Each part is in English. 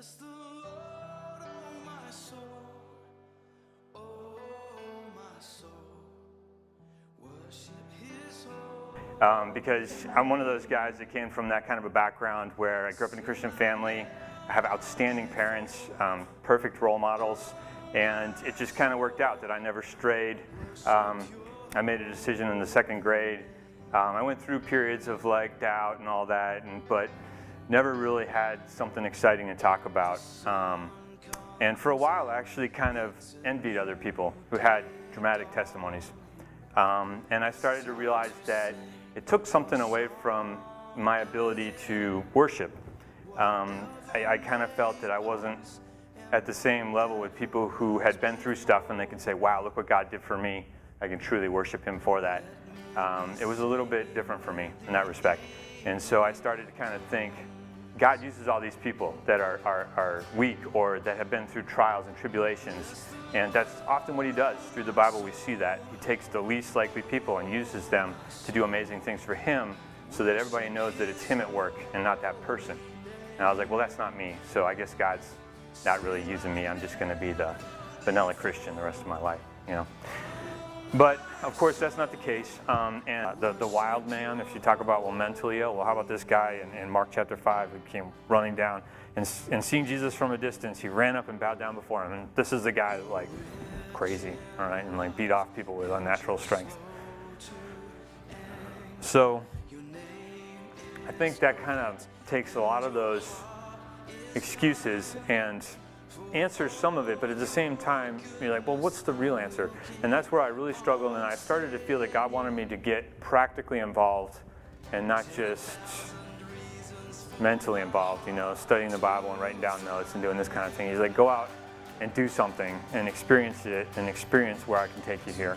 Bless the Lord, oh my soul, oh my soul, worship His holy. Because I'm one of those guys that came from that kind of a background where I grew up in a Christian family, I have outstanding parents, perfect role models, and it just kind of worked out that I never strayed. I made a decision in the second grade. I went through periods of like doubt and all that, but never really had something exciting to talk about. And for a while, I actually kind of envied other people who had dramatic testimonies. And I started to realize that it took something away from my ability to worship. I kind of felt that I wasn't at the same level with people who had been through stuff and they can say, wow, look what God did for me. I can truly worship Him for that. It was a little bit different for me in that respect. And so I started to kind of think, God uses all these people that are weak or that have been through trials and tribulations. And that's often what He does. Through the Bible, we see that. He takes the least likely people and uses them to do amazing things for Him so that everybody knows that it's Him at work and not that person. And I was like, well, that's not me. So I guess God's not really using me. I'm just going to be the vanilla Christian the rest of my life, you know. But, of course, that's not the case. And the wild man, if you talk about, well, mentally ill, well, how about this guy in Mark chapter 5 who came running down and seeing Jesus from a distance, he ran up and bowed down before Him. And this is the guy that, like, crazy, all right, and, like, beat off people with unnatural strength. So I think that kind of takes a lot of those excuses and answers some of it, but at the same time, you're like, well, what's the real answer? And that's where I really struggled, and I started to feel that God wanted me to get practically involved and not just mentally involved, you know, studying the Bible and writing down notes and doing this kind of thing. He's like, go out and do something and experience it and experience where I can take you here.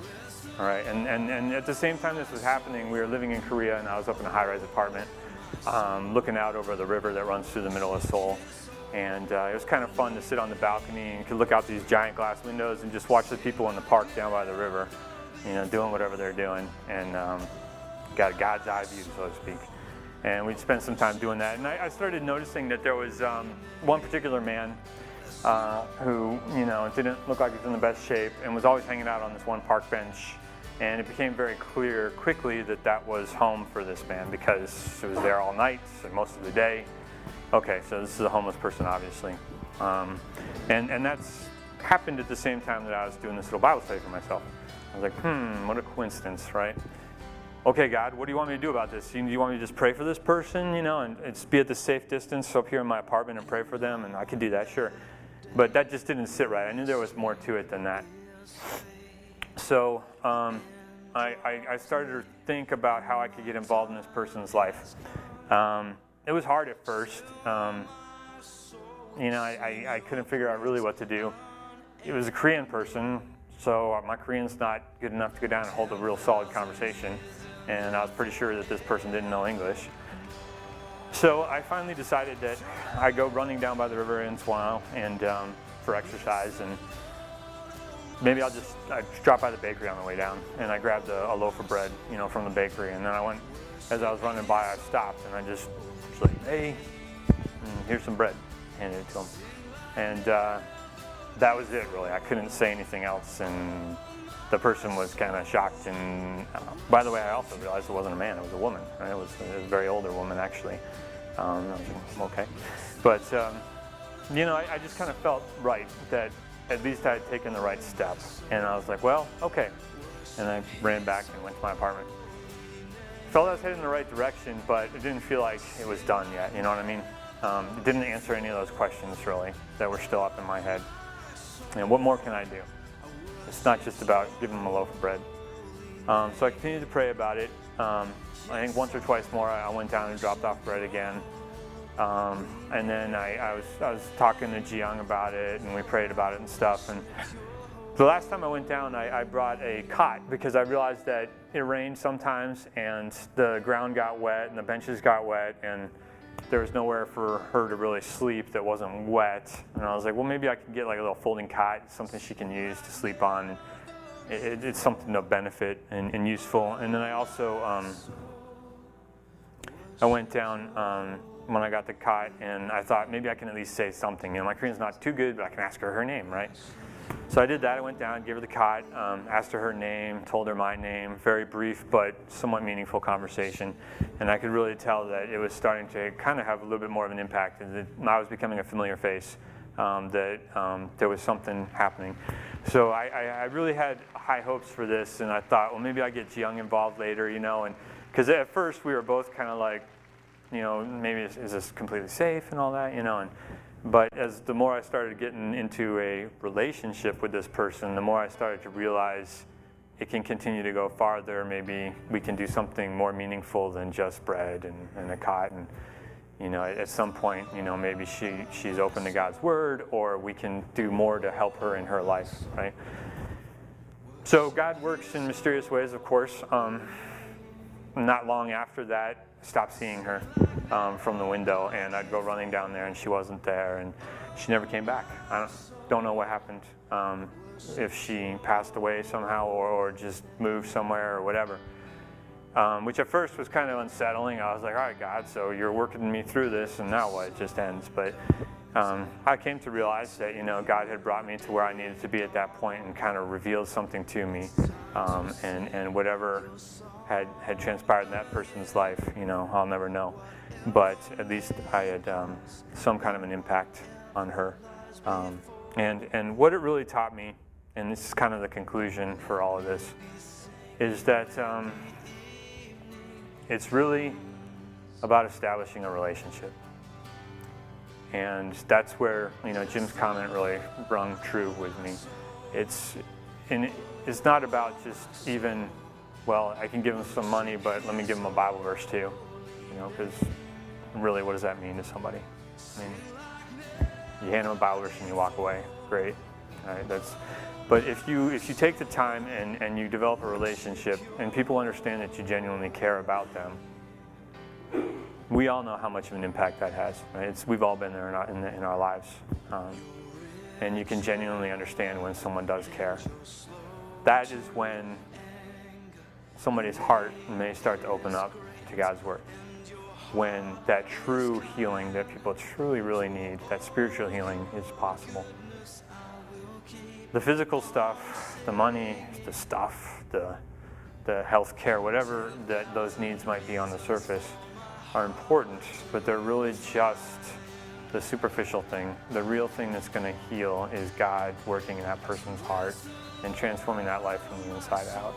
All right, and at the same time this was happening, we were living in Korea, and I was up in a high-rise apartment looking out over the river that runs through the middle of Seoul. And it was kind of fun to sit on the balcony and you could look out these giant glass windows and just watch the people in the park down by the river, you know, doing whatever they're doing, and got a God's eye view, so to speak. And we'd spend some time doing that. And I started noticing that there was one particular man who, you know, didn't look like he was in the best shape and was always hanging out on this one park bench. And it became very clear quickly that that was home for this man because it was there all night and most of the day. Okay, so this is a homeless person, obviously. And that's happened at the same time that I was doing this little Bible study for myself. I was like, what a coincidence, right? Okay, God, what do you want me to do about this? Do you want me to just pray for this person, you know, and it's be at the safe distance up here in my apartment and pray for them? And I could do that, sure. But that just didn't sit right. I knew there was more to it than that. So I started to think about how I could get involved in this person's life. It was hard at first. You know, I couldn't figure out really what to do. It was a Korean person, so my Korean's not good enough to go down and hold a real solid conversation. And I was pretty sure that this person didn't know English. So I finally decided that I'd go running down by the river in Swano and for exercise, and maybe I'd drop by the bakery on the way down, and I grabbed a loaf of bread, you know, from the bakery, and then I went, as I was running by, I stopped, and I just was like, hey, here's some bread, handed it to him. And that was it, really. I couldn't say anything else, and the person was kind of shocked. And by the way, I also realized it wasn't a man, it was a woman. Right? It was a very older woman, actually. I was like, okay. But, you know, I just kind of felt right that at least I had taken the right step. And I was like, well, okay. And I ran back and went to my apartment. Felt I was headed in the right direction, but it didn't feel like it was done yet, you know what I mean? It didn't answer any of those questions, really, that were still up in my head. And what more can I do? It's not just about giving them a loaf of bread. So I continued to pray about it. I think once or twice more, I went down and dropped off bread again. And then I was talking to Jiyoung about it, and we prayed about it and stuff. And the last time I went down, I brought a cot because I realized that it rained sometimes, and the ground got wet, and the benches got wet, and there was nowhere for her to really sleep that wasn't wet. And I was like, well, maybe I could get like a little folding cot, something she can use to sleep on. It's something of benefit and useful. And then I also I went down when I got the cot, and I thought maybe I can at least say something. My Korean's not too good, but I can ask her name, right? So I did that. I went down, gave her the cot, asked her name, told her my name. Very brief but somewhat meaningful conversation. And I could really tell that it was starting to kind of have a little bit more of an impact. And that I was becoming a familiar face, that there was something happening. So I really had high hopes for this, and I thought, well, maybe I get Young involved later, and because at first we were both kind of like, maybe is this completely safe and all that, but as the more I started getting into a relationship with this person, the more I started to realize it can continue to go farther. Maybe we can do something more meaningful than just bread and a cot. And at some point, maybe she's open to God's word, or we can do more to help her in her life, right? So God works in mysterious ways, of course. Not long after that, I stopped seeing her from the window, and I'd go running down there, and she wasn't there, and she never came back. I don't know what happened, if she passed away somehow or just moved somewhere or whatever, which at first was kind of unsettling. I was like, all right, God, so you're working me through this, and now what? It just ends. But I came to realize that, God had brought me to where I needed to be at that point and kind of revealed something to me, and whatever had transpired in that person's life, I'll never know. But at least I had some kind of an impact on her. And what it really taught me, and this is kind of the conclusion for all of this, is that it's really about establishing a relationship. And that's where, Jim's comment really rung true with me. It's not about just even, well, I can give them some money, but let me give them a Bible verse too, because really, what does that mean to somebody? I mean, you hand them a Bible verse and you walk away, great. All right, but if you take the time and you develop a relationship, and people understand that you genuinely care about them, we all know how much of an impact that has. Right? We've all been there in our lives, and you can genuinely understand when someone does care. That is when somebody's heart may start to open up to God's word. When that true healing that people truly, really need, that spiritual healing, is possible. The physical stuff, the money, the stuff, the health care, whatever that those needs might be on the surface, are important, but they're really just the superficial thing. The real thing that's going to heal is God working in that person's heart and transforming that life from the inside out.